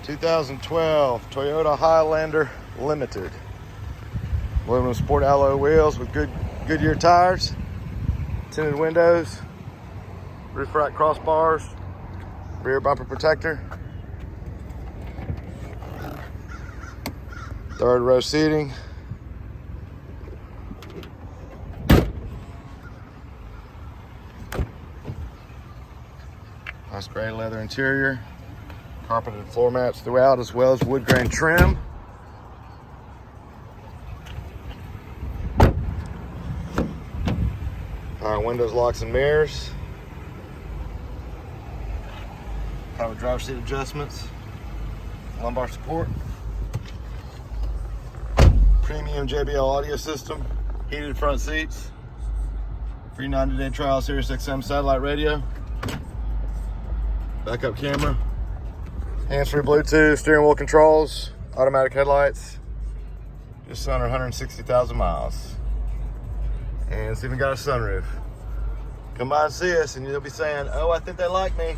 2012 Toyota Highlander Limited. Aluminum sport alloy wheels with good Goodyear tires, tinted windows, roof rack crossbars, rear bumper protector, third row seating, nice gray leather interior, carpeted floor mats throughout, as well as wood grain trim. Power windows, locks, and mirrors. Power driver seat adjustments. Lumbar support. Premium JBL audio system. Heated front seats. Free 90-day trial Sirius XM satellite radio. Backup camera. Hands-free Bluetooth, steering wheel controls, automatic headlights. Just under 160,000 miles. And it's even got a sunroof. Come by and see us and you'll be saying, oh, I think they like me.